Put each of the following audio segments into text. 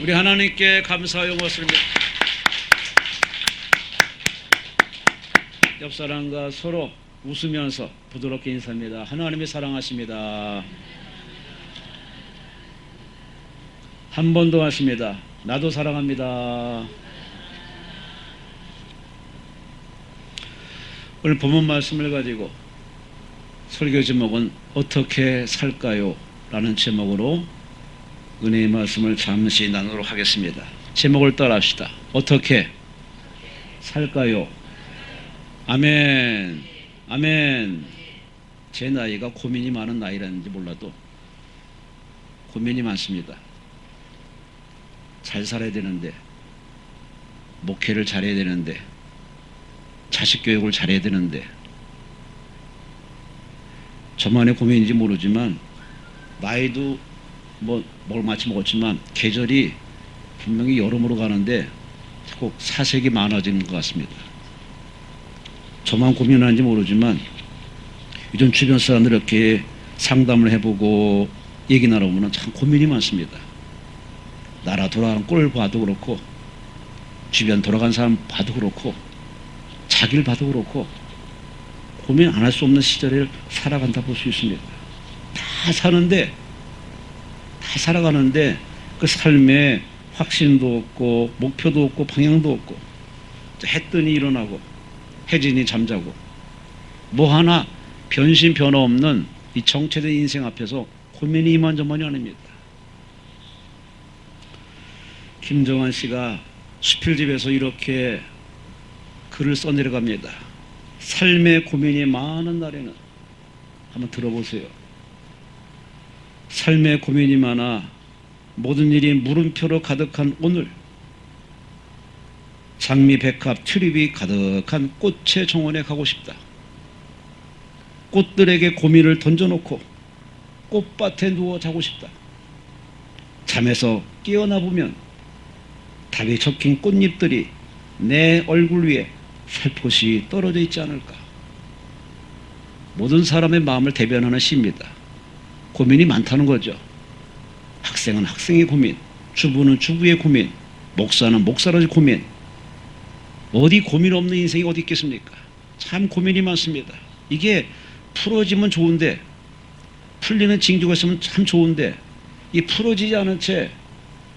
우리 하나님께 감사하여 것을 옆 사람과 서로 웃으면서 부드럽게 인사합니다. 하나님이 사랑하십니다. 한 번 더 하십니다. 나도 사랑합니다. 오늘 본문 말씀을 가지고 설교 제목은 어떻게 살까요? 라는 제목으로 은혜의 말씀을 잠시 나누도록 하겠습니다. 제목을 따라합시다. 어떻게 살까요? 아멘. 아멘. 제 나이가 고민이 많은 나이라는지 몰라도 고민이 많습니다. 잘 살아야 되는데, 목회를 잘해야 되는데, 자식 교육을 잘해야 되는데, 저만의 고민인지 모르지만 나이도 뭘 마치 먹었지만 계절이 분명히 여름으로 가는데 자꾸 사색이 많아지는 것 같습니다. 저만 고민하는지 모르지만 요즘 주변 사람들 이렇게 상담을 해보고 얘기 나눠보면 참 고민이 많습니다. 나라 돌아가는 꼴을 봐도 그렇고, 주변 돌아간 사람 봐도 그렇고, 자기를 봐도 그렇고, 고민 안 할 수 없는 시절을 살아간다 볼 수 있습니다. 다 살아가는데 그 삶에 확신도 없고 목표도 없고 방향도 없고, 해 뜨니 일어나고 해지니 잠자고, 뭐 하나 변신 변화 없는 이 정체된 인생 앞에서 고민이 이만저만이 아닙니다. 김정한 씨가 수필집에서 이렇게 글을 써내려갑니다. 삶의 고민이 많은 날에는, 한번 들어보세요. 삶의 고민이 많아 모든 일이 물음표로 가득한 오늘, 장미 백합 튤립이 가득한 꽃의 정원에 가고 싶다. 꽃들에게 고민을 던져놓고 꽃밭에 누워 자고 싶다. 잠에서 깨어나 보면 답이 적힌 꽃잎들이 내 얼굴 위에 살포시 떨어져 있지 않을까. 모든 사람의 마음을 대변하는 시입니다. 고민이 많다는 거죠. 학생은 학생의 고민, 주부는 주부의 고민, 목사는 목사의 고민. 어디 고민 없는 인생이 어디 있겠습니까? 참 고민이 많습니다. 이게 풀어지면 좋은데, 풀리는 징조가 있으면 참 좋은데, 이 풀어지지 않은 채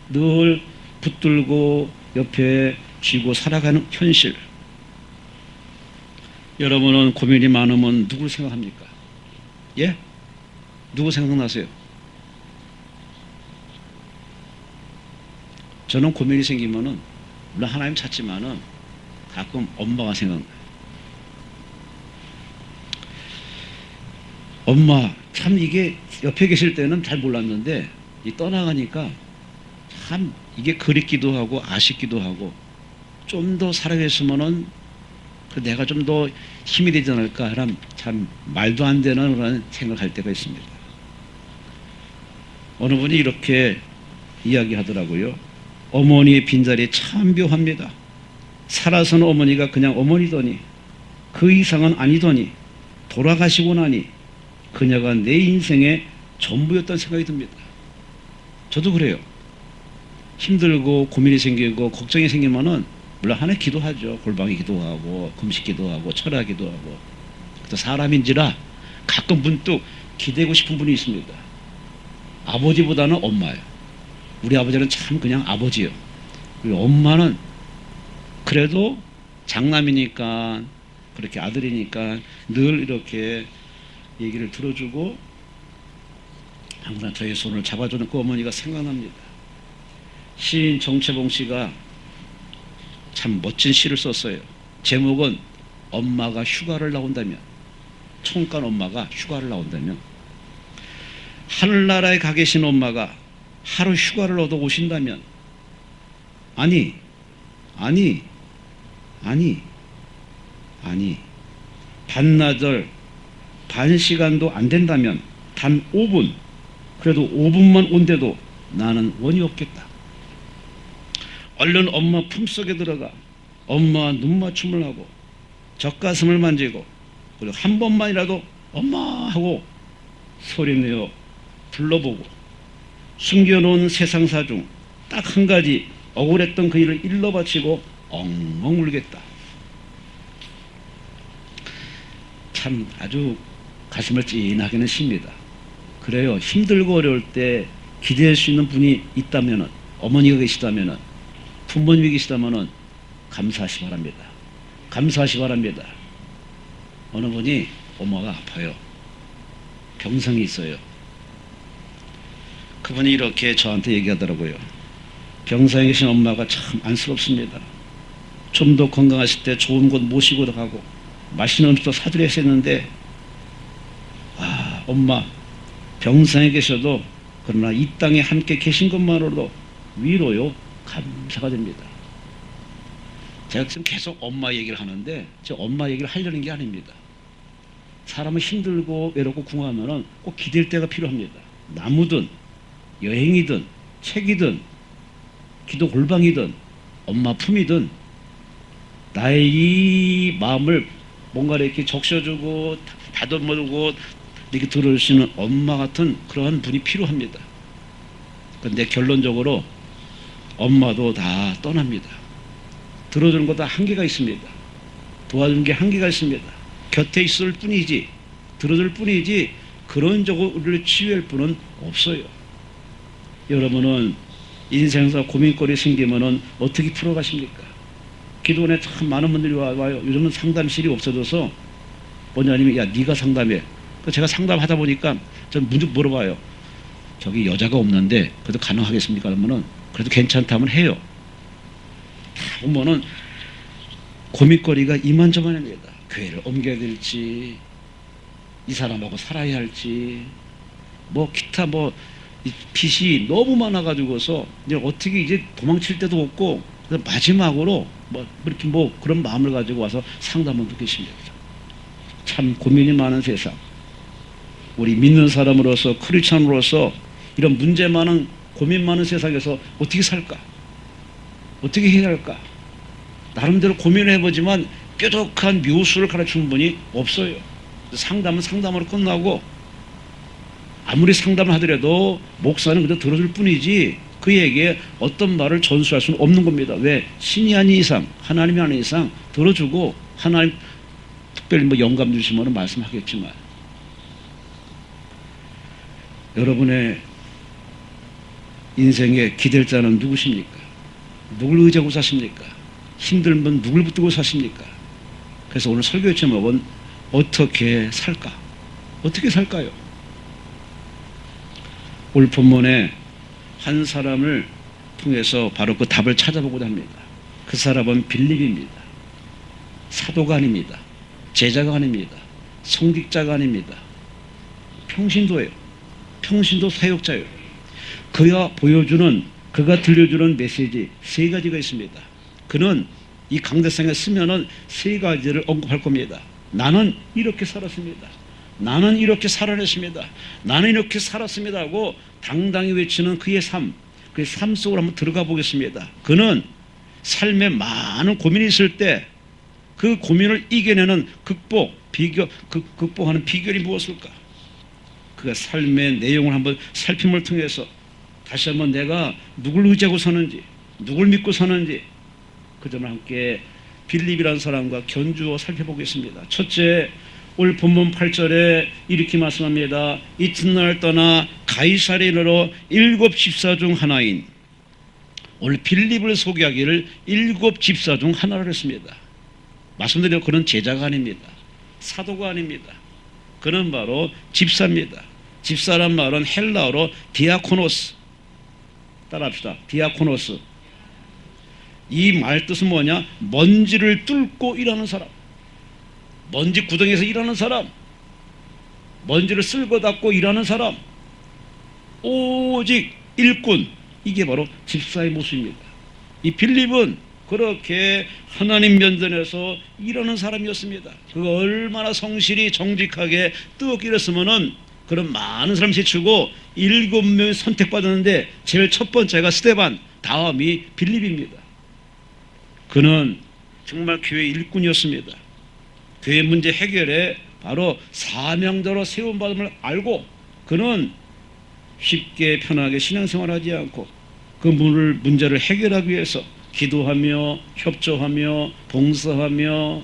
늘 붙들고 옆에 쥐고 살아가는 현실. 여러분은 고민이 많으면 누굴 생각합니까? 예? 누구 생각나세요? 저는 고민이 생기면은, 물론 하나님 찾지만은 가끔 엄마가 생각나요. 엄마, 참 이게 옆에 계실 때는 잘 몰랐는데, 이 떠나가니까 참 이게 그립기도 하고 아쉽기도 하고, 좀 더 살아계셨으면은 내가 좀 더 힘이 되지 않을까 하는 참 말도 안 되는 그런 생각할 때가 있습니다. 어느 분이 이렇게 이야기하더라고요. 어머니의 빈자리 참 묘합니다. 살아서는 어머니가 그냥 어머니더니, 그 이상은 아니더니, 돌아가시고 나니 그녀가 내 인생의 전부였다는 생각이 듭니다. 저도 그래요. 힘들고 고민이 생기고 걱정이 생기면은 물론 하나님 기도하죠. 골방에 기도하고 금식 기도하고 철학 기도하고. 또 사람인지라 가끔 문득 기대고 싶은 분이 있습니다. 아버지보다는 엄마예요. 우리 아버지는 참 그냥 아버지예요. 그리고 엄마는 그래도 장남이니까, 그렇게 아들이니까 늘 이렇게 얘기를 들어주고 항상 저의 손을 잡아주는 그 어머니가 생각납니다. 시인 정채봉 씨가 참 멋진 시를 썼어요. 제목은 엄마가 휴가를 나온다면, 총간 엄마가 휴가를 나온다면, 하늘나라에 가 계신 엄마가 하루 휴가를 얻어 오신다면, 아니 반나절 반 시간도 안 된다면 단 5분, 그래도 5분만 온데도 나는 원이 없겠다. 얼른 엄마 품속에 들어가 엄마와 눈맞춤을 하고 젖가슴을 만지고, 그리고 한 번만이라도 엄마 하고 소리내어 불러보고, 숨겨놓은 세상사 중 딱 한 가지 억울했던 그 일을 일러 바치고 엉엉 울겠다. 참 아주 가슴을 찐하게는 씁니다. 그래요. 힘들고 어려울 때 기대할 수 있는 분이 있다면, 어머니가 계시다면, 부모님이 계시다면 감사하시 바랍니다. 감사하시 바랍니다. 어느 분이 엄마가 아파요. 병상이 있어요. 그분이 이렇게 저한테 얘기하더라고요. 병상에 계신 엄마가 참 안쓰럽습니다. 좀 더 건강하실 때 좋은 곳 모시고 가고 맛있는 음식도 사드렸어야 했는데, 아, 엄마 병상에 계셔도 그러나 이 땅에 함께 계신 것만으로도 위로요, 감사가 됩니다. 제가 지금 계속 엄마 얘기를 하는데 저 엄마 얘기를 하려는 게 아닙니다. 사람은 힘들고 외롭고 궁하면 꼭 기댈 때가 필요합니다. 나무든 여행이든 책이든 기도 골방이든 엄마 품이든 나의 이 마음을 뭔가 이렇게 적셔주고 다듬어주고 이렇게 들어주시는 엄마 같은 그러한 분이 필요합니다. 근데 결론적으로 엄마도 다 떠납니다. 들어주는 것도 한계가 있습니다. 도와주는 게 한계가 있습니다. 곁에 있을 뿐이지, 들어줄 뿐이지 그런 적으로 우리를 치유할 분은 없어요. 여러분은 인생에서 고민거리 생기면은 어떻게 풀어가십니까? 기도원에 참 많은 분들이 와요. 요즘은 상담실이 없어져서 원장님이 야 네가 상담해. 제가 상담하다 보니까 전 문득 물어봐요. 저기 여자가 없는데 그래도 가능하겠습니까? 그러면은 그래도 괜찮다면 해요. 다 보면은 고민거리가 이만저만합니다. 교회를 옮겨야 될지, 이 사람하고 살아야 할지, 뭐 기타 뭐 빚이 너무 많아가지고서 이제 어떻게 이제 도망칠 데도 없고 마지막으로 뭐 이렇게 뭐 그런 마음을 가지고 와서 상담을 듣고 계십니다. 참 고민이 많은 세상. 우리 믿는 사람으로서 크리스천으로서 이런 문제 많은 고민 많은 세상에서 어떻게 살까? 어떻게 해야 할까? 나름대로 고민을 해보지만 뾰족한 묘수를 가르치는 분이 없어요. 상담은 상담으로 끝나고 아무리 상담을 하더라도 목사는 그저 들어줄 뿐이지 그에게 어떤 말을 전수할 수는 없는 겁니다. 왜? 신이 아닌 이상, 하나님이 아닌 이상 들어주고 하나님 특별히 뭐 영감 주시면 말씀하겠지만 여러분의 인생에 기댈 자는 누구십니까? 누굴 의지하고 사십니까? 힘들면 누굴 붙들고 사십니까? 그래서 오늘 설교의 제목은 어떻게 살까? 어떻게 살까요? 오늘 본문에 한 사람을 통해서 바로 그 답을 찾아보고자 합니다. 그 사람은 빌립입니다. 사도가 아닙니다. 제자가 아닙니다. 성직자가 아닙니다. 평신도예요. 평신도 사역자예요. 그가 보여주는, 그가 들려주는 메시지 세 가지가 있습니다. 그는 이 강대상에 쓰면은 세 가지를 언급할 겁니다. 나는 이렇게 살았습니다. 나는 이렇게 살아냈습니다. 나는 이렇게 살았습니다 하고 당당히 외치는 그의 삶, 그의 삶 속으로 한번 들어가 보겠습니다. 그는 삶에 많은 고민이 있을 때 그 고민을 이겨내는 극복하는 비결이 무엇일까? 그가 삶의 내용을 한번 살핌을 통해서 다시 한번 내가 누굴 의지하고 사는지, 누굴 믿고 사는지 그 점을 함께 빌립이라는 사람과 견주어 살펴보겠습니다. 첫째, 오늘 본문 8절에 이렇게 말씀합니다. 이튿날 떠나 가이사랴로 7 집사 중 하나인, 오늘 빌립을 소개하기를 7 집사 중 하나를 했습니다. 말씀드린 그는 제자가 아닙니다. 사도가 아닙니다. 그는 바로 집사입니다. 집사란 말은 헬라어로 디아코노스, 따라합시다. 디아코노스. 이 말 뜻은 뭐냐? 먼지를 뚫고 일하는 사람, 먼지 구덩이에서 일하는 사람, 먼지를 쓸고 닦고 일하는 사람, 오직 일꾼. 이게 바로 집사의 모습입니다. 이 빌립은 그렇게 하나님 면전에서 일하는 사람이었습니다. 그가 얼마나 성실히 정직하게 뜨겁게 일했으면은 그런 많은 사람 제치고 7명이 선택받았는데 제일 첫 번째가 스데반, 다음이 빌립입니다. 그는 정말 교회 일꾼이었습니다. 교회 문제 해결에 바로 사명자로 세움받음을 알고 그는 쉽게 편하게 신앙생활하지 않고 그 문제를 해결하기 위해서 기도하며 협조하며 봉사하며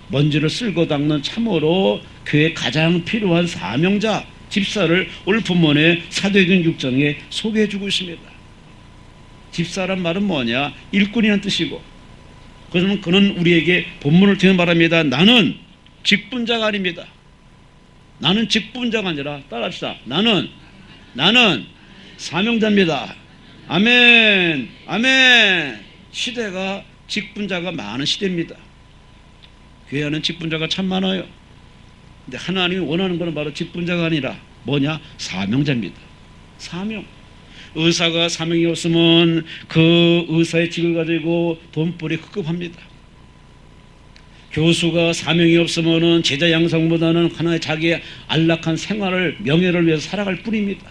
먼지를 쓸고 닦는 참으로 교회에 가장 필요한 사명자 집사를 오늘 본문의 사도행전 6장에 소개해 주고 있습니다. 집사란 말은 뭐냐? 일꾼이라는 뜻이고, 그러면 그는 우리에게 본문을 통해 말합니다. 나는 직분자가 아닙니다. 나는 직분자가 아니라 따라합시다. 나는 사명자입니다. 아멘. 아멘. 시대가 직분자가 많은 시대입니다. 교회 안에 직분자가 참 많아요. 근데 하나님이 원하는 것은 바로 직분자가 아니라 뭐냐? 사명자입니다. 사명. 의사가 사명이 없으면 그 의사의 직을 가지고 돈벌이 급급합니다. 교수가 사명이 없으면 제자 양성보다는 하나의 자기의 안락한 생활을, 명예를 위해서 살아갈 뿐입니다.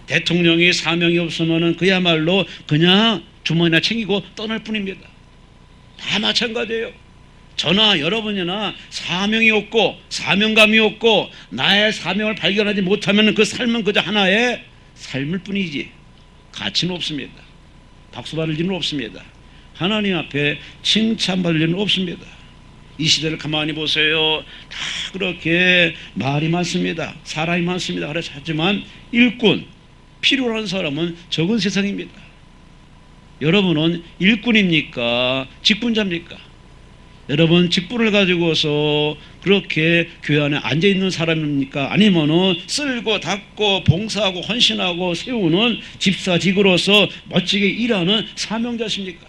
대통령이 사명이 없으면 그야말로 그냥 주머니나 챙기고 떠날 뿐입니다. 다 마찬가지예요. 저나 여러분이나 사명이 없고 사명감이 없고 나의 사명을 발견하지 못하면 그 삶은 그저 하나의 삶일 뿐이지 가치는 없습니다. 박수 받을 일은 없습니다. 하나님 앞에 칭찬받을 일은 없습니다. 이 시대를 가만히 보세요. 다 그렇게 말이 많습니다. 사람이 많습니다. 그래서 하지만 일꾼, 필요한 사람은 적은 세상입니다. 여러분은 일꾼입니까? 직분자입니까? 여러분 직분을 가지고서 그렇게 교회 안에 앉아있는 사람입니까? 아니면은 쓸고 닦고 봉사하고 헌신하고 세우는 집사직으로서 멋지게 일하는 사명자십니까?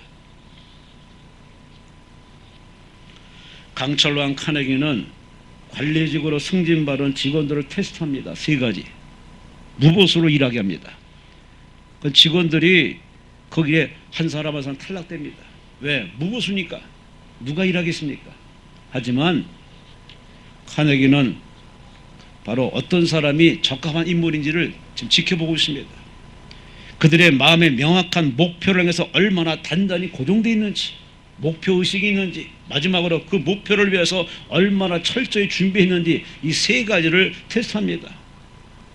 강철왕 카네기는 관리직으로 승진받은 직원들을 테스트합니다. 3가지. 무보수로 일하게 합니다. 그 직원들이 거기에 한 사람 한 사람 탈락됩니다. 왜? 무보수니까. 누가 일하겠습니까? 하지만 카네기는 바로 어떤 사람이 적합한 인물인지를 지금 지켜보고 있습니다. 그들의 마음에 명확한 목표를 향해서 얼마나 단단히 고정되어 있는지, 목표의식이 있는지, 마지막으로 그 목표를 위해서 얼마나 철저히 준비했는지 이 3가지를 테스트합니다.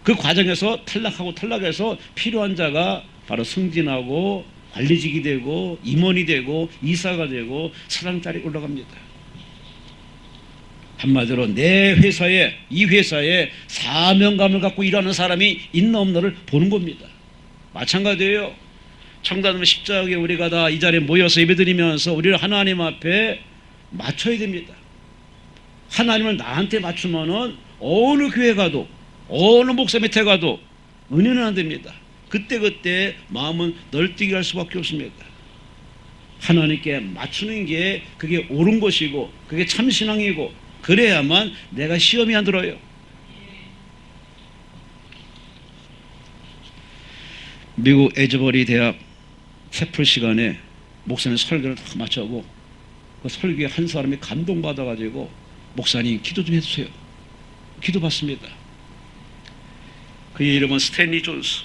그 과정에서 탈락해서 필요한 자가 바로 승진하고 관리직이 되고 임원이 되고 이사가 되고 사장자리에 올라갑니다. 한마디로 이 회사에 사명감을 갖고 일하는 사람이 있나 없나를 보는 겁니다. 마찬가지예요. 청단으로 십자가에 우리가 다 이 자리에 모여서 예배드리면서 우리를 하나님 앞에 맞춰야 됩니다. 하나님을 나한테 맞추면은 어느 교회 가도 어느 목사 밑에 가도 은혜는 안 됩니다. 그때 마음은 널뛰게 할 수밖에 없습니다. 하나님께 맞추는 게 그게 옳은 것이고 그게 참신앙이고 그래야만 내가 시험이 안 들어요. 미국 에즈버리 대학 채플 시간에 목사님 설교를 다 마쳐고 그 설교에 한 사람이 감동받아가지고 목사님 기도 좀 해주세요. 기도받습니다. 그의 이름은 스탠리 존스.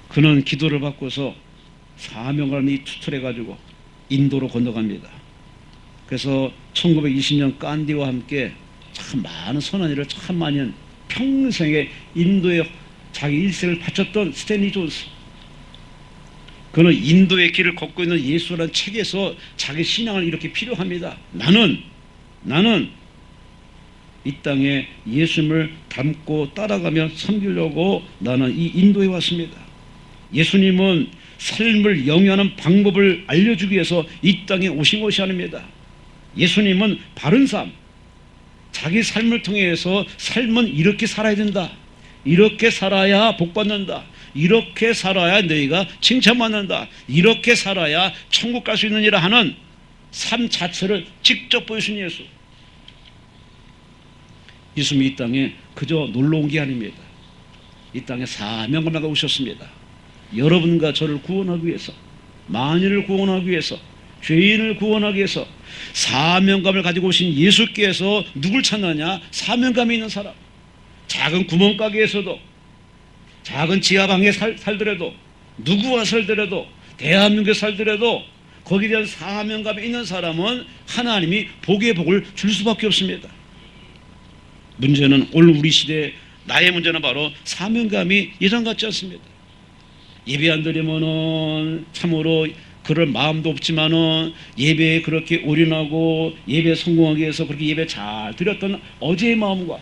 그는 기도를 받고서 사명감이 투철해가지고 인도로 건너갑니다. 그래서 1920년 깐디와 함께 참 많은 선한 일을 참 많이 한 평생에 인도에 자기 일생을 바쳤던 스탠리 존스. 그는 인도의 길을 걷고 있는 예수라는 책에서 자기 신앙을 이렇게 필요합니다. 나는 이 땅에 예수님을 닮고 따라가며 섬기려고 나는 이 인도에 왔습니다. 예수님은 삶을 영위하는 방법을 알려주기 위해서 이 땅에 오신 것이 아닙니다. 예수님은 바른 삶, 자기 삶을 통해서 삶은 이렇게 살아야 된다. 이렇게 살아야 복받는다. 이렇게 살아야 너희가 칭찬받는다. 이렇게 살아야 천국 갈 수 있느니라 하는 삶 자체를 직접 보여주신 예수. 예수님이 이 땅에 그저 놀러 온 게 아닙니다. 이 땅에 사명감을 가지고 오셨습니다. 여러분과 저를 구원하기 위해서, 만인을 구원하기 위해서, 죄인을 구원하기 위해서 사명감을 가지고 오신 예수께서 누굴 찾느냐? 사명감이 있는 사람. 작은 구멍가게에서도, 작은 지하방에 살더라도, 누구와 살더라도, 대한민국에 살더라도 거기에 대한 사명감이 있는 사람은 하나님이 복의 복을 줄 수밖에 없습니다. 문제는 오늘 우리 시대에 나의 문제는 바로 사명감이 예전 같지 않습니다. 예배 안 드리면은 참으로 그럴 마음도 없지만은 예배에 그렇게 올인하고 예배 성공하기 위해서 그렇게 예배 잘 드렸던 어제의 마음과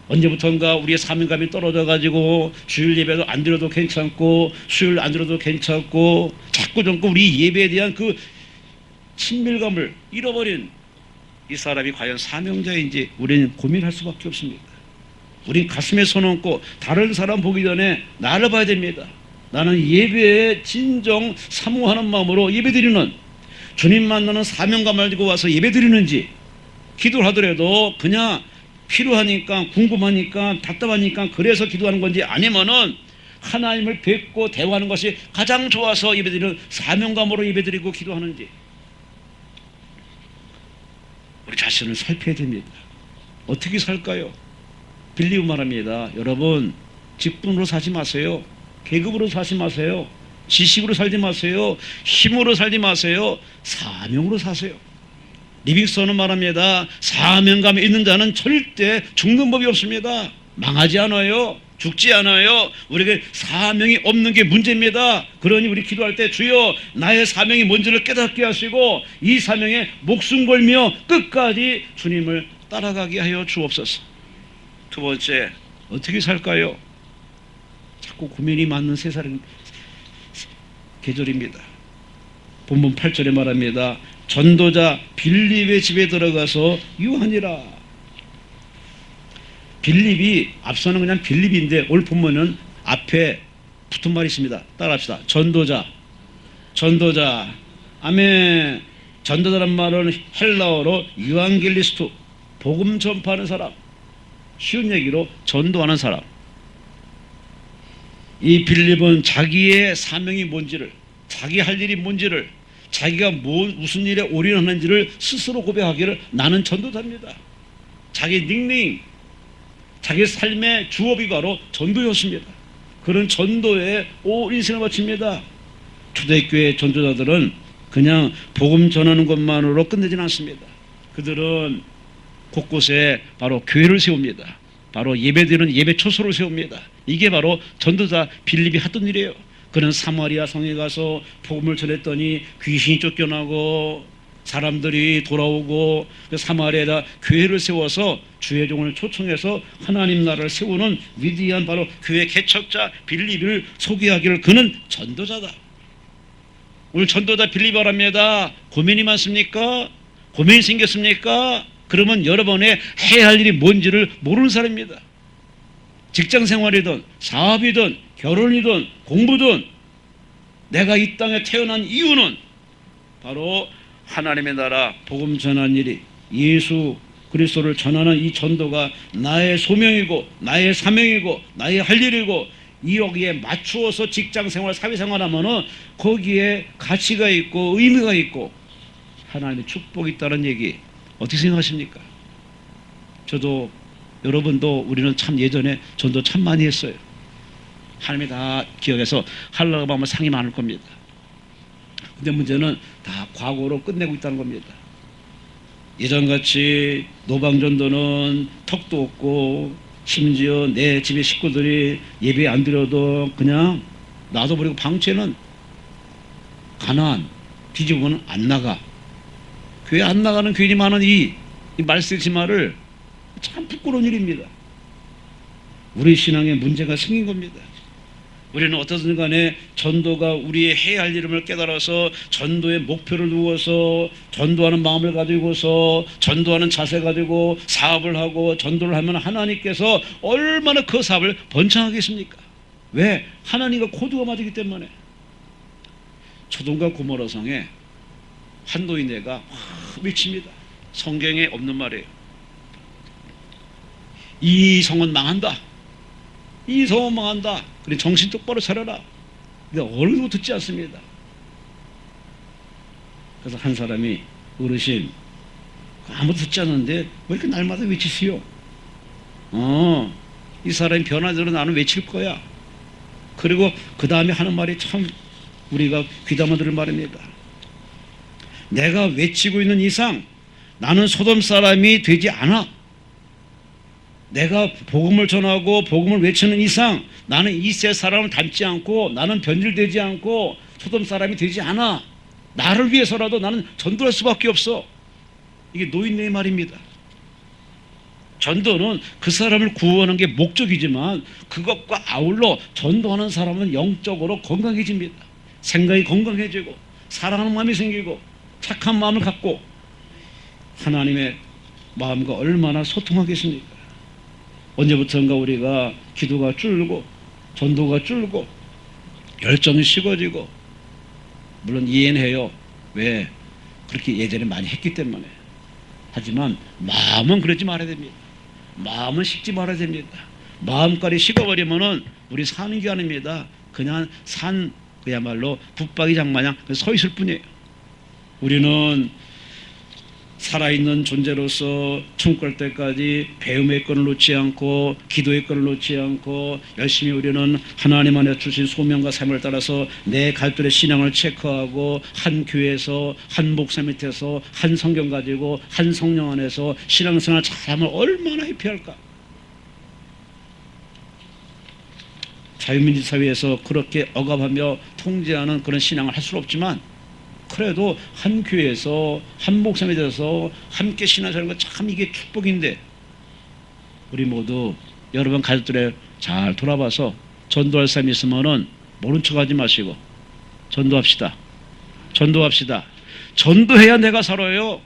언제부턴가 우리의 사명감이 떨어져 가지고 주일 예배도 안 드려도 괜찮고 수요일 안 드려도 괜찮고 자꾸 우리 예배에 대한 그 친밀감을 잃어버린 이 사람이 과연 사명자인지 우리는 고민할 수밖에 없습니다. 우린 가슴에 손 얹고 다른 사람 보기 전에 나를 봐야 됩니다. 나는 예배에 진정 사모하는 마음으로 예배드리는, 주님 만나는 사명감을 가지고 와서 예배드리는지, 기도를 하더라도 그냥 필요하니까, 궁금하니까, 답답하니까 그래서 기도하는 건지, 아니면은 하나님을 뵙고 대화하는 것이 가장 좋아서 예배드리는 사명감으로 예배드리고 기도하는지, 우리 자신을 살펴야 됩니다. 어떻게 살까요? 빌리고 말합니다. 여러분, 직분으로 사지 마세요. 계급으로 사지 마세요. 지식으로 살지 마세요. 힘으로 살지 마세요. 사명으로 사세요. 리빙스턴은 말합니다. 사명감이 있는 자는 절대 죽는 법이 없습니다. 망하지 않아요. 죽지 않아요. 우리에게 사명이 없는 게 문제입니다. 그러니 우리 기도할 때 주여 나의 사명이 뭔지를 깨닫게 하시고 이 사명에 목숨 걸며 끝까지 주님을 따라가게 하여 주옵소서. 두 번째, 어떻게 살까요? 자꾸 고민이 많은 세상 계절입니다. 본문 8절에 말합니다. 전도자 빌립의 집에 들어가서 유하니라. 빌립이 앞서는 그냥 빌립인데 오늘 본문은 앞에 붙은 말이 있습니다. 따라합시다. 전도자. 아멘. 전도자란 말은 헬라어로 유앙겔리스트, 복음 전파하는 사람. 쉬운 얘기로 전도하는 사람. 이 빌립은 자기의 사명이 뭔지를, 자기 할 일이 뭔지를, 자기가 무슨 일에 올인하는지를 스스로 고백하기를 나는 전도자입니다. 자기 닉네임, 자기 삶의 주업이 바로 전도였습니다. 그런 전도에 온 인생을 바칩니다. 초대교회 전도자들은 그냥 복음 전하는 것만으로 끝내지는 않습니다. 그들은 곳곳에 바로 교회를 세웁니다. 바로 예배드리는 예배 초소를 세웁니다. 이게 바로 전도자 빌립이 하던 일이에요. 그는 사마리아 성에 가서 복음을 전했더니 귀신이 쫓겨나고 사람들이 돌아오고 사마리아에다 교회를 세워서 주의 종을 초청해서 하나님 나라를 세우는 위대한 바로 교회 개척자 빌립을 소개하기를 그는 전도자다. 오늘 전도자 빌립 바랍니다. 고민이 많습니까? 고민이 생겼습니까? 그러면 여러분의 해야 할 일이 뭔지를 모르는 사람입니다. 직장 생활이든 사업이든 결혼이든 공부든 내가 이 땅에 태어난 이유는 바로 하나님의 나라 복음 전하는 일이, 예수 그리스도를 전하는 이 전도가 나의 소명이고 나의 사명이고 나의 할 일이고 여기에 맞추어서 직장 생활 사회생활 하면은 거기에 가치가 있고 의미가 있고 하나님의 축복이 있다는 얘기 어떻게 생각하십니까? 저도 여러분도 우리는 참 예전에 전도 참 많이 했어요. 하나님이 다 기억해서 하려고 하면 상이 많을 겁니다. 근데 문제는 다 과거로 끝내고 있다는 겁니다. 예전같이 노방전도는 턱도 없고 심지어 내 집의 식구들이 예배 안 드려도 그냥 놔둬버리고 방치는 가난 뒤집으면 안 나가. 교회 안 나가는 교인이 많은 이 말씀지마를 참 부끄러운 일입니다. 우리 신앙에 문제가 생긴 겁니다. 우리는 어떻든 간에 전도가 우리의 해야 할 일임을 깨달아서 전도의 목표를 두어서 전도하는 마음을 가지고서 전도하는 자세 가지고 사업을 하고 전도를 하면 하나님께서 얼마나 그 사업을 번창하겠습니까? 왜? 하나님과 코드가 맞기 때문에. 소돔과 고모라 성에 한 노인네가 외칩니다. 성경에 없는 말이에요. 이 성은 망한다. 이 성은 망한다. 그래 정신 똑바로 차려라. 근데 어른도 듣지 않습니다. 그래서 한 사람이 어르신 아무도 듣지 않는데 왜 이렇게 날마다 외치시오? 이 사람이 변화대로 나는 외칠 거야. 그리고 그 다음에 하는 말이 참 우리가 귀담아 들을 말입니다. 내가 외치고 있는 이상 나는 소돔 사람이 되지 않아. 내가 복음을 전하고 복음을 외치는 이상 나는 이세 사람을 닮지 않고 나는 변질되지 않고 소돔 사람이 되지 않아. 나를 위해서라도 나는 전도할 수밖에 없어. 이게 노인네의 말입니다. 전도는 그 사람을 구원하는 게 목적이지만 그것과 아울러 전도하는 사람은 영적으로 건강해집니다. 생각이 건강해지고 사랑하는 마음이 생기고 착한 마음을 갖고 하나님의 마음과 얼마나 소통하겠습니까? 언제부턴가 우리가 기도가 줄고 전도가 줄고 열정이 식어지고, 물론 이해는 해요. 왜? 그렇게 예전에 많이 했기 때문에. 하지만 마음은 그러지 말아야 됩니다. 마음은 식지 말아야 됩니다. 마음까지 식어버리면은 우리 사는 게 아닙니다. 그냥 산 그야말로 붙박이장 마냥 서 있을 뿐이에요. 우리는 살아있는 존재로서 충걸 때까지 배움의 끈을 놓지 않고 기도의 끈을 놓지 않고 열심히 우리는 하나님 안에 주신 소명과 삶을 따라서 내 갈들의 신앙을 체크하고 한 교회에서 한 목사 밑에서 한 성경 가지고 한 성령 안에서 신앙생활 잘하면 얼마나 해피할까. 자유민주 사회에서 그렇게 억압하며 통제하는 그런 신앙을 할 수는 없지만 그래도 한 교회에서 한 목사님에 대해서 함께 신앙하는 건 참 이게 축복인데, 우리 모두 여러분 가족들에 잘 돌아봐서 전도할 사람이 있으면은 모른 척하지 마시고 전도합시다. 전도합시다. 전도해야 내가 살아요.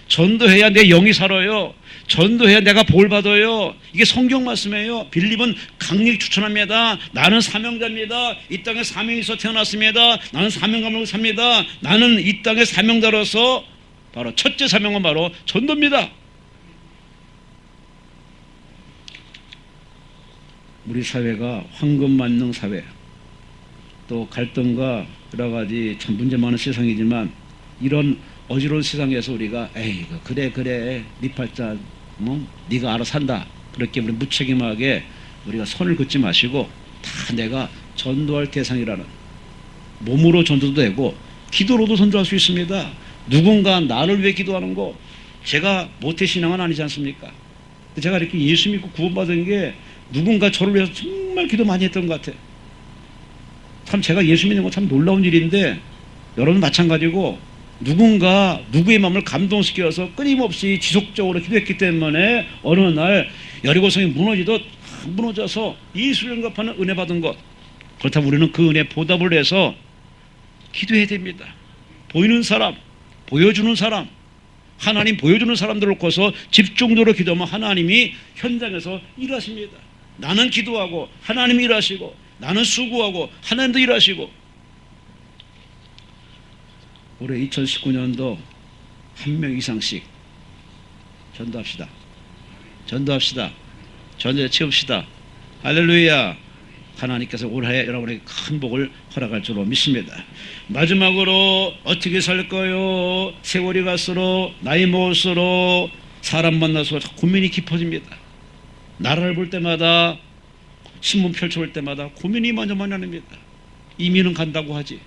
전도해야 내 영이 살아요. 전도해야 내가 볼 받아요. 이게 성경 말씀이에요. 빌립은 강력히 추천합니다. 나는 사명자입니다. 이 땅에 사명이 있어 태어났습니다. 나는 사명감으로 삽니다. 나는 이 땅의 사명자로서 바로 첫째 사명은 바로 전도입니다. 우리 사회가 황금만능 사회, 또 갈등과 여러 가지 참 문제 많은 세상이지만 이런 어지러운 세상에서 우리가 에이 그래 네 팔자 네가 알아서 산다 그렇게 우리 무책임하게 우리가 선을 긋지 마시고 다 내가 전도할 대상이라는, 몸으로 전도도 되고 기도로도 전도할 수 있습니다. 누군가 나를 위해 기도하는 거 제가 모태신앙은 아니지 않습니까? 제가 이렇게 예수 믿고 구원받은 게 누군가 저를 위해서 정말 기도 많이 했던 것 같아요. 참 제가 예수 믿는 건 참 놀라운 일인데 여러분 마찬가지고 누군가 누구의 마음을 감동시켜서 끊임없이 지속적으로 기도했기 때문에 어느 날 여리고성이 무너져서 예수를 영접하는 은혜 받은 것. 그렇다면 우리는 그 은혜에 보답을 해서 기도해야 됩니다. 보이는 사람, 보여주는 사람, 하나님 보여주는 사람들을 놓고서 집중적으로 기도하면 하나님이 현장에서 일하십니다. 나는 기도하고 하나님이 일하시고, 나는 수고하고 하나님도 일하시고. 올해 2019년도 한 명 이상씩 전도합시다. 전도합시다. 전도에 채웁시다. 할렐루야. 하나님께서 올해 여러분에게 큰 복을 허락할 줄로 믿습니다. 마지막으로 어떻게 살까요? 세월이 갈수록 나이 먹을수록 사람 만나서 고민이 깊어집니다. 나라를 볼 때마다 신문 펼쳐볼 때마다 고민이 먼저 나뉩니다. 이민은 간다고 하지.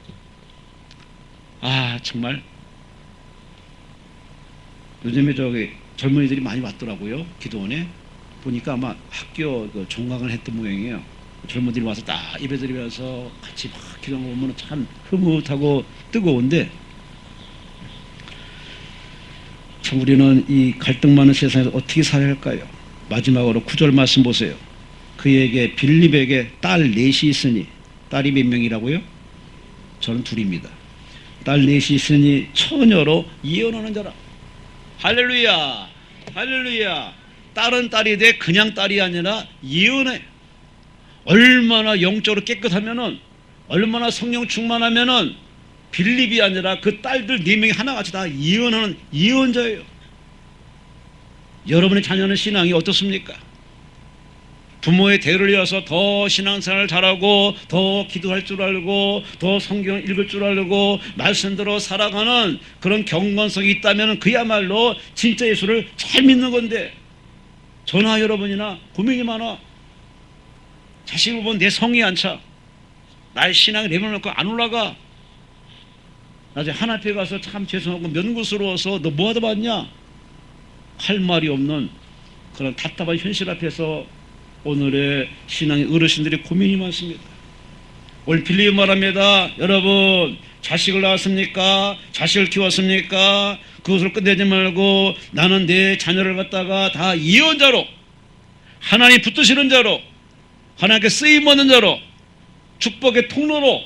정말 요즘에 젊은이들이 많이 왔더라고요. 기도원에 보니까 아마 학교 종강을 했던 모양이에요. 젊은이들이 와서 딱 예배드리면서 같이 막 기도하는 거 보면 참 흐뭇하고 뜨거운데, 참 우리는 이 갈등 많은 세상에서 어떻게 살아야 할까요? 마지막으로 9절 말씀 보세요. 그에게 빌립에게 딸 넷이 있으니, 딸이 몇 명이라고요? 저는 둘입니다. 딸 넷이 있으니 처녀로 예언하는 자라. 할렐루야. 할렐루야. 딸은 딸이 돼 그냥 딸이 아니라 예언해. 얼마나 영적으로 깨끗하면은, 얼마나 성령 충만하면은 빌립이 아니라 그 딸들 4명이 하나같이 다 예언하는 예언자예요. 여러분의 자녀는 신앙이 어떻습니까? 부모의 대를 이어서 더 신앙생활을 잘하고 더 기도할 줄 알고 더 성경 읽을 줄 알고 말씀대로 살아가는 그런 경건성이 있다면 그야말로 진짜 예수를 잘 믿는 건데, 저나 여러분이나 고민이 많아. 자식을 보면 내 성이 안 차. 나의 신앙이 내려놓고 안 올라가. 나중에 하나님께 가서 참 죄송하고 면구스러워서 너 뭐 하다 봤냐? 할 말이 없는 그런 답답한 현실 앞에서 오늘의 신앙의 어르신들이 고민이 많습니다. 오늘 빌립이 말합니다. 여러분, 자식을 낳았습니까? 자식을 키웠습니까? 그것을 끝내지 말고 나는 내 자녀를 갖다가 다 예언자로, 하나님 붙드시는 자로, 하나님께 쓰임받는 자로, 축복의 통로로,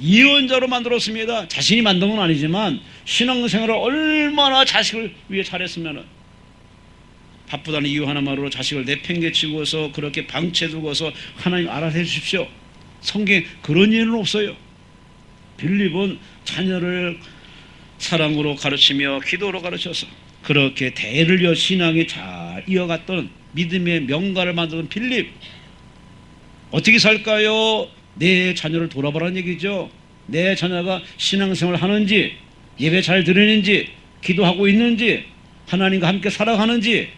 예언자로 만들었습니다. 자신이 만든 건 아니지만 신앙생활을 얼마나 자식을 위해 잘했으면, 바쁘다는 이유 하나만으로 자식을 내팽개치고서 그렇게 방치해두고서 하나님 알아서 해주십시오. 성경에 그런 예는 없어요. 빌립은 자녀를 사랑으로 가르치며 기도로 가르쳐서 그렇게 대를 이어 신앙이 잘 이어갔던 믿음의 명가를 만드는 빌립, 어떻게 살까요? 내 자녀를 돌아보라는 얘기죠. 내 자녀가 신앙생활 하는지, 예배 잘 드리는지, 기도하고 있는지, 하나님과 함께 살아가는지.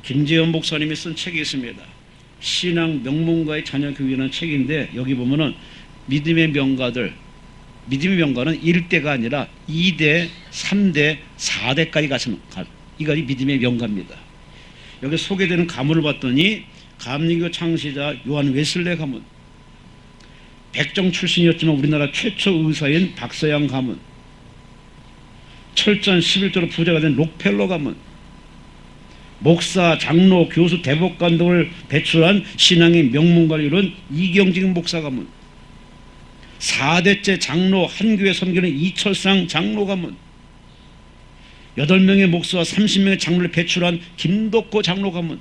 김재현 목사님이 쓴 책이 있습니다. 신앙 명문가의 자녀 교육이라는 책인데, 여기 보면은 믿음의 명가들, 믿음의 명가는 1대가 아니라 2대, 3대, 4대까지 가시는, 이것이 믿음의 명가입니다. 여기 소개되는 가문을 봤더니 감리교 창시자 요한 웨슬레 가문, 백정 출신이었지만 우리나라 최초 의사인 박서양 가문, 철저한 11조로 부자가 된 록펠러 가문, 목사, 장로, 교수, 대법관 등을 배출한 신앙의 명문가를 이룬 이경직 목사 가문, 4대째 장로 한 교회 섬기는 이철상 장로 가문, 8명의 목사와 30명의 장로를 배출한 김덕호 장로 가문,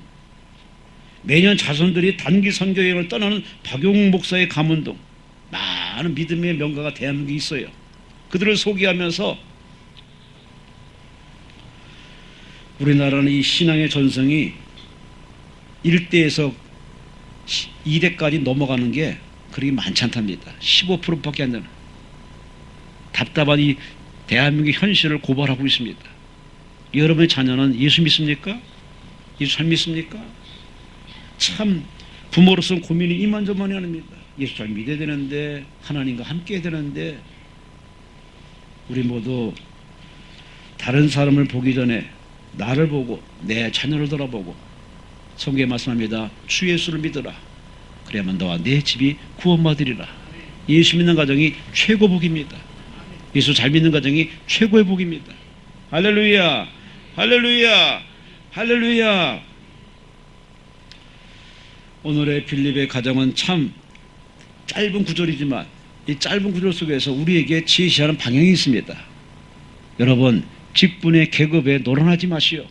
매년 자손들이 단기 선교 여행을 떠나는 박용 목사의 가문 등 많은 믿음의 명가가 대한민국에 있어요. 그들을 소개하면서 우리나라는 이 신앙의 전성이 1대에서 2대까지 넘어가는 게 그렇게 많지 않답니다. 15%밖에 안 되는, 답답한 이 대한민국의 현실을 고발하고 있습니다. 여러분의 자녀는 예수 믿습니까? 예수 잘 믿습니까? 참 부모로서는 고민이 이만저만이 아닙니다. 예수 잘 믿어야 되는데, 하나님과 함께 해야 되는데, 우리 모두 다른 사람을 보기 전에 나를 보고 내 자녀를 돌아보고, 성경에 말씀합니다. 주 예수를 믿으라. 그래야만 너와 내 집이 구원받으리라. 예수 믿는 가정이 최고 복입니다. 예수 잘 믿는 가정이 최고의 복입니다. 할렐루야, 할렐루야, 할렐루야. 오늘의 빌립의 가정은 참 짧은 구절이지만 이 짧은 구절 속에서 우리에게 제시하는 방향이 있습니다. 여러분, 직분의 계급에 노란하지 마시오.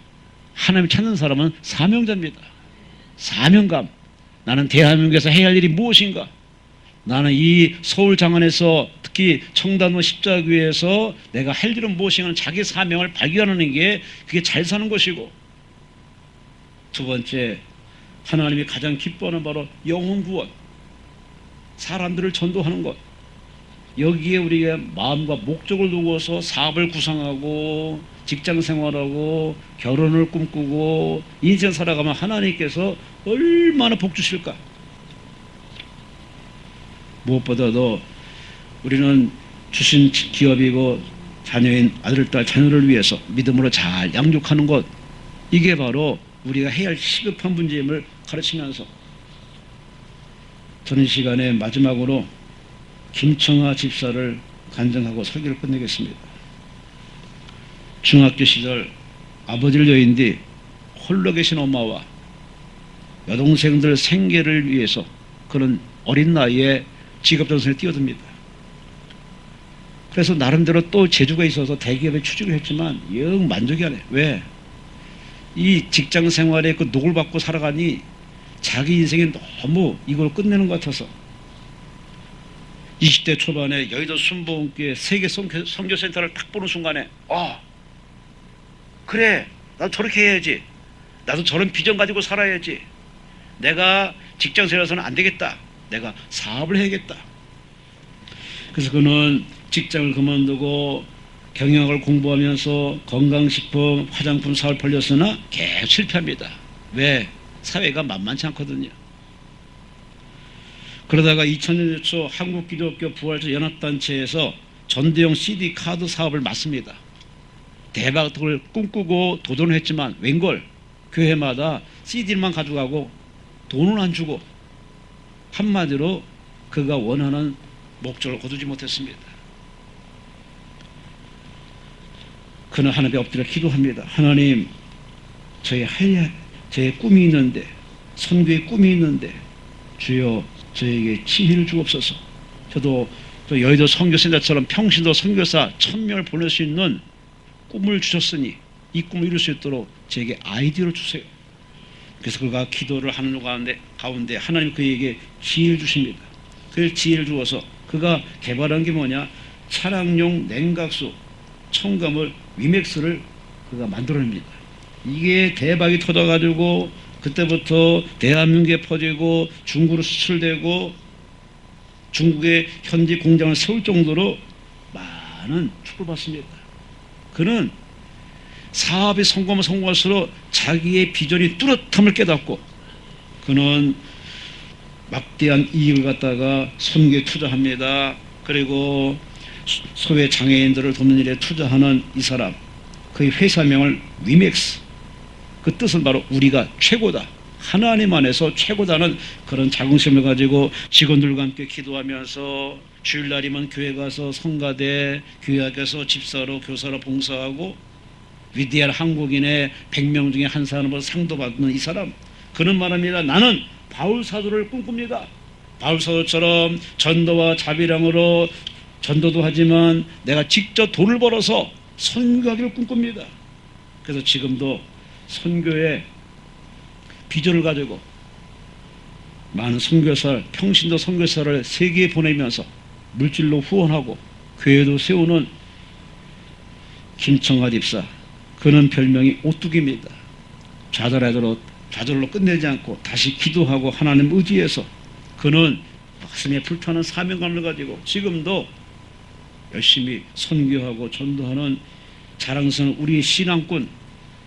하나님 찾는 사람은 사명자입니다. 사명감. 나는 대한민국에서 해야 할 일이 무엇인가? 나는 이 서울 장안에서, 특히 청담동 십자교회에서 내가 할 일은 무엇인가 하는 자기 사명을 발견하는 게, 그게 잘 사는 것이고, 두 번째, 하나님이 가장 기뻐하는 바로 영혼 구원, 사람들을 전도하는 것. 여기에 우리가 마음과 목적을 두고서 사업을 구상하고 직장 생활하고 결혼을 꿈꾸고 인생 살아가면 하나님께서 얼마나 복 주실까. 무엇보다도 우리는 주신 기업이고 자녀인 아들, 딸, 자녀를 위해서 믿음으로 잘 양육하는 것, 이게 바로 우리가 해야 할 시급한 문제임을 가르치면서, 저는 시간에 마지막으로 김청하 집사를 간증하고 설교를 끝내겠습니다. 중학교 시절 아버지를 여인 뒤 홀로 계신 엄마와 여동생들 생계를 위해서 그런 어린 나이에 직업전선에 뛰어듭니다. 그래서 나름대로 또 재주가 있어서 대기업에 취직을 했지만 영 만족이 안 해. 왜? 이 직장 생활에 그 녹을 받고 살아가니 자기 인생에 너무 이걸 끝내는 것 같아서 20대 초반에 여의도 순복음교회 세계 선교센터를 딱 보는 순간에, 그래, 나도 저렇게 해야지. 나도 저런 비전 가지고 살아야지. 내가 직장 생활에서는 안 되겠다. 내가 사업을 해야겠다. 그래서 그는 직장을 그만두고 경영학을 공부하면서 건강식품, 화장품 사업을 벌렸으나 계속 실패합니다. 왜? 사회가 만만치 않거든요. 그러다가 2000년 초 한국기독교 부활절 연합단체에서 전대용 CD 카드 사업을 맡습니다. 대박을 꿈꾸고 도전했지만 웬걸 교회마다 CD만 가져가고 돈은 안 주고 한마디로 그가 원하는 목적을 거두지 못했습니다. 그는 하나님께 엎드려 기도합니다. 하나님, 저의 꿈이 있는데, 선교의 꿈이 있는데 주여 저에게 지혜를 주옵소서. 저도 또 여의도 선교센터처럼 평신도 선교사 1000명을 보낼 수 있는 꿈을 주셨으니 이 꿈을 이룰 수 있도록 저에게 아이디어를 주세요. 그래서 그가 기도를 하는 가운데 하나님 그에게 지혜를 주십니다. 그 지혜를 주어서 그가 개발한 게 뭐냐? 차량용 냉각수 첨가물 위맥스를 그가 만들어냅니다. 이게 대박이 터져가지고 그때부터 대한민국에 퍼지고 중국으로 수출되고 중국의 현지 공장을 세울 정도로 많은 축복을 받습니다. 그는 사업이 성공할수록 자기의 비전이 뚜렷함을 깨닫고 그는 막대한 이익을 갖다가 선교에 투자합니다. 그리고 소외 장애인들을 돕는 일에 투자하는 이 사람, 그의 회사명을 위맥스, 그 뜻은 바로 우리가 최고다, 하나님 안에서 최고다는 그런 자긍심을 가지고 직원들과 함께 기도하면서 주일날이면 교회 가서 성가대, 교회 가서 집사로 교사로 봉사하고 위대한 한국인의 100명 중에 한 사람으로 상도 받는 이 사람, 그는 말합니다. 나는 바울 사도를 꿈꿉니다. 바울 사도처럼 전도와 자비랑으로 전도도 하지만 내가 직접 돈을 벌어서 선교하기를 꿈꿉니다. 그래서 지금도 선교의 비전을 가지고 많은 선교사, 평신도 선교사를 세계에 보내면서 물질로 후원하고 교회도 세우는 김청하 집사, 그는 별명이 오뚜기입니다. 좌절로 끝내지 않고 다시 기도하고 하나님 의지해서 그는 가슴에 불타는 사명감을 가지고 지금도 열심히 선교하고 전도하는 자랑스러운 우리의 신앙꾼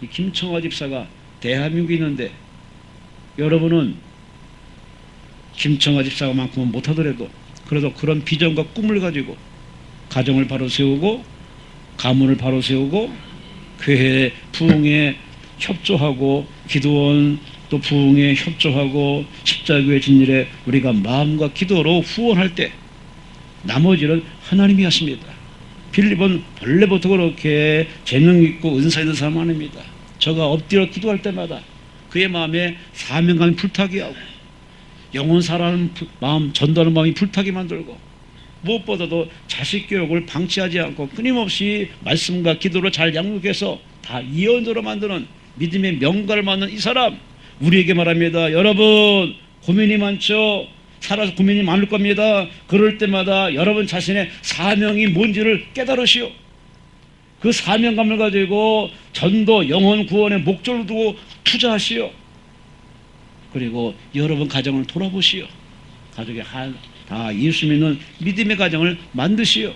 이 김청하 집사가 대한민국에 있는데, 여러분은 김청하 집사만큼은 못하더라도 그래도 그런 비전과 꿈을 가지고 가정을 바로 세우고 가문을 바로 세우고 교회 부흥에 협조하고 기도원 또 부흥에 협조하고 십자교회 진일에 우리가 마음과 기도로 후원할 때 나머지는 하나님이 하십니다. 빌립은 본래부터 그렇게 재능 있고 은사 있는 사람 아닙니다. 저가 엎드려 기도할 때마다 그의 마음에 사명감이 불타게 하고 영혼 살아가는 마음, 전도하는 마음이 불타게 만들고 무엇보다도 자식 교육을 방치하지 않고 끊임없이 말씀과 기도로 잘 양육해서 다 이언으로 만드는 믿음의 명가를 만든 이 사람, 우리에게 말합니다. 여러분 고민이 많죠. 살아서 고민이 많을 겁니다. 그럴 때마다 여러분 자신의 사명이 뭔지를 깨달으시오. 그 사명감을 가지고 전도, 영혼 구원의 목적을 두고 투자하시오. 그리고 여러분 가정을 돌아보시오. 가족이 다 예수 믿는 믿음의 가정을 만드시오.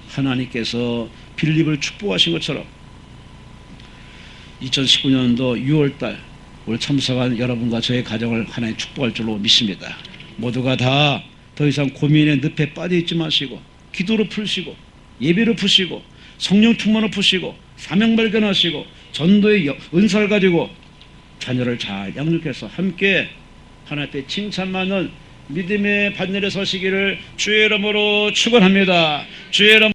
하나님께서 빌립을 축복하신 것처럼 2019년도 6월달 올 참석한 여러분과 저의 가정을 하나님 축복할 줄로 믿습니다. 모두가 다 더 이상 고민의 늪에 빠져 있지 마시고 기도로 풀시고 예배로 푸시고 성령 충만으로 푸시고 사명 발견하시고 전도의 은사를 가지고 자녀를 잘 양육해서 함께 하나님 앞에 칭찬받는 믿음의 반열에 서시기를 주의 이름으로 축원합니다. 주의 이름